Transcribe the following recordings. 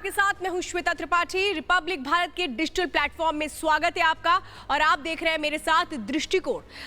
आपके साथ मैं हूं श्वेता त्रिपाठी। रिपब्लिक भारत के डिजिटल प्लेटफॉर्म में स्वागत है आपका और आप देख रहे हैं मेरे साथ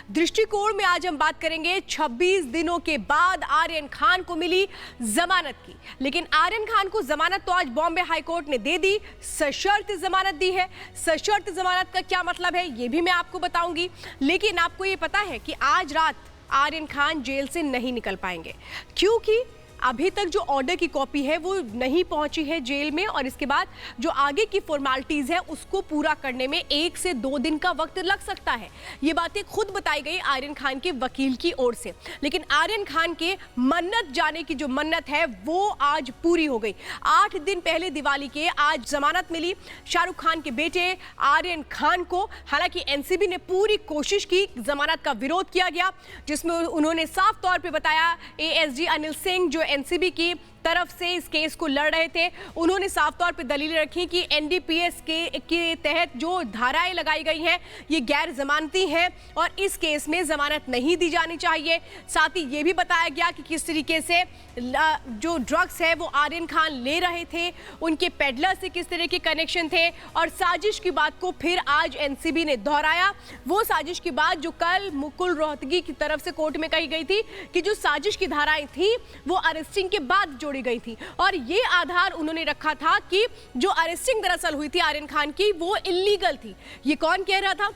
दृष्टिकोण में आज हम बात करेंगे 26 दिनों के बाद आर्यन खान को मिली जमानत की। लेकिन आर्यन खान को जमानत तो आज बॉम्बे हाई कोर्ट ने दे दी, सशर्त जमानत दी है। सशर्त जमानत का क्या मतलब है ये भी मैं आपको बताऊंगी। लेकिन आपको ये पता है कि आज रात आर्यन खान जेल से नहीं निकल पाएंगे, क्योंकि अभी तक जो ऑर्डर की कॉपी है वो नहीं पहुंची है जेल में और इसके बाद जो आगे की फॉर्मेलिटीज है उसको पूरा करने में 1 से 2 दिन का वक्त लग सकता है। ये बातें खुद बताई गई आर्यन खान के वकील की ओर से। लेकिन आर्यन खान के मन्नत जाने की जो मन्नत है वो आज पूरी हो गई। 8 दिन पहले दिवाली के आज जमानत मिली शाहरुख खान के बेटे आर्यन खान को। हालांकि एनसीबी ने पूरी कोशिश की, जमानत का विरोध किया गया, जिसमें उन्होंने साफ तौर पर बताया, एएसजी अनिल सिंह जो एनसीबी की तरफ से इस केस को लड़ रहे थे, उन्होंने साफ तौर पर दलीलें रखी कि एनडीपीएस के तहत जो धाराएं लगाई गई हैं ये गैर जमानती हैं और इस केस में जमानत नहीं दी जानी चाहिए। साथ ही ये भी बताया गया कि किस तरीके से जो ड्रग्स है वो आर्यन खान ले रहे थे, उनके पेडलर से किस तरह के कनेक्शन थे और साजिश की बात को फिर आज एनसीबी ने दोहराया। वो साजिश की बात जो कल मुकुल रोहतगी की तरफ से कोर्ट में कही गई थी कि जो साजिश की धाराएं थी वो अरेस्टिंग के बाद जोड़ी गई थी और ये आधार उन्होंने रखा था कि जो अरेस्टिंग दरअसल हुई थी आर्यन खान की वो इल्लीगल थी। ये कौन कह रहा था?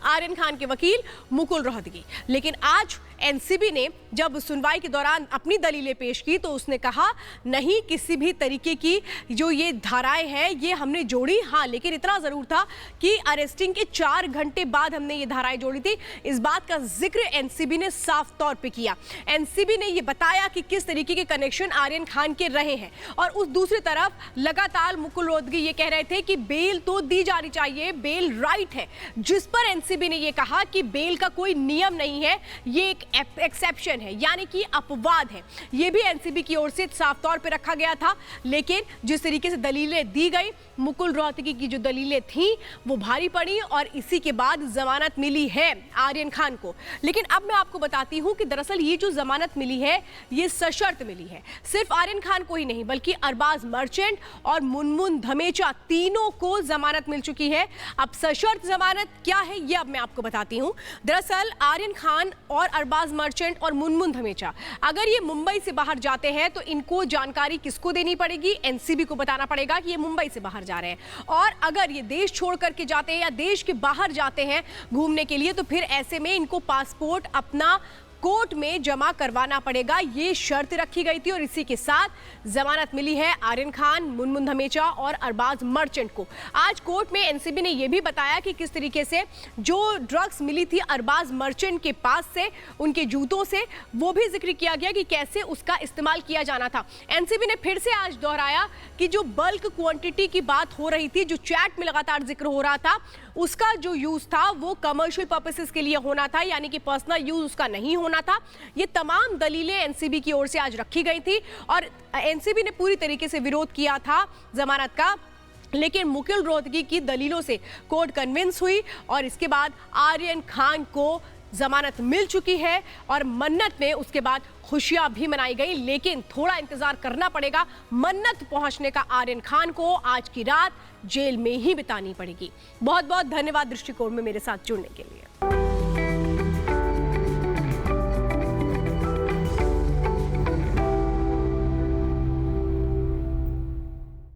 आर्यन खान के वकील मुकुल रोहतगी। लेकिन आज एनसीबी ने जब सुनवाई के दौरान अपनी दलीलें पेश की तो उसने कहा नहीं, किसी भी तरीके की जो ये धाराएं हैं ये हमने जोड़ी, हाँ लेकिन इतना जरूर था कि अरेस्टिंग के 4 घंटे बाद हमने ये धाराएं जोड़ी थी। इस बात का जिक्र एनसीबी ने साफ तौर पे किया। एनसीबी ने ये बताया कि किस तरीके के कनेक्शन आर्यन खान के रहे हैं और उस दूसरी तरफ लगातार मुकुल रोहतगी ये कह रहे थे कि बेल तो दी जानी चाहिए, बेल राइट है, जिस पर एनसीबी ने ये कहा कि बेल का कोई नियम नहीं है, ये एक एक्सेप्शन है, यानी कि अपवाद है। यह भी एनसीबी की ओर से साफ तौर पे रखा गया था। लेकिन जिस तरीके से दलीलें दी गई, मुकुल रोहतगी की जो दलीलें थी वो भारी पड़ी और इसी के बाद जमानत मिली है आर्यन खान को। लेकिन अब मैं आपको बताती हूं कि दरअसल ये जो जमानत मिली है ये सशर्त मिली है। सिर्फ आर्यन खान को ही नहीं बल्कि अरबाज मर्चेंट और मुनमुन धमेचा तीनों को जमानत मिल चुकी है। अब सशर्त जमानत क्या है ये अब मैं आपको बताती हूं। दरअसल आर्यन खान और अरबाज मर्चेंट और मुनमुन धमेचा अगर ये मुंबई से बाहर जाते हैं तो इनको जानकारी किसको देनी पड़ेगी? एनसीबी को बताना पड़ेगा कि ये मुंबई से बाहर जा रहे हैं। और अगर ये देश छोड़ करके जाते हैं या देश के बाहर जाते हैं घूमने के लिए तो फिर ऐसे में इनको पासपोर्ट अपना कोर्ट में जमा करवाना पड़ेगा। ये शर्त रखी गई थी और इसी के साथ जमानत मिली है आर्यन खान, मुनमुन धमेचा और अरबाज मर्चेंट को। आज कोर्ट में एनसीबी ने यह भी बताया कि किस तरीके से जो ड्रग्स मिली थी अरबाज मर्चेंट के पास से, उनके जूतों से, वो भी जिक्र किया गया कि कैसे उसका इस्तेमाल किया जाना था। एनसीबी ने फिर से आज दोहराया कि जो बल्क क्वांटिटी की बात हो रही थी, जो चैट में लगातार जिक्र हो रहा था, उसका जो यूज था वो कमर्शियल पर्पसेस के लिए होना था, यानी कि पर्सनल यूज उसका नहीं होना था। ये तमाम दलीलें एनसीबी की ओर से आज रखी गई थी और एनसीबी ने पूरी तरीके से विरोध किया था जमानत का। लेकिन मुकुल रोहतगी की दलीलों से कोर्ट कन्विंस हुई और इसके बाद आर्यन खान को जमानत मिल चुकी है और मन्नत में उसके बाद खुशियां भी मनाई गई। लेकिन थोड़ा इंतजार करना पड़ेगा, मन्नत पहुंचने का आर्यन खान को आज की रात जेल में ही बितानी पड़ेगी। बहुत बहुत धन्यवाद दृष्टिकोण में मेरे साथ जुड़ने के लिए।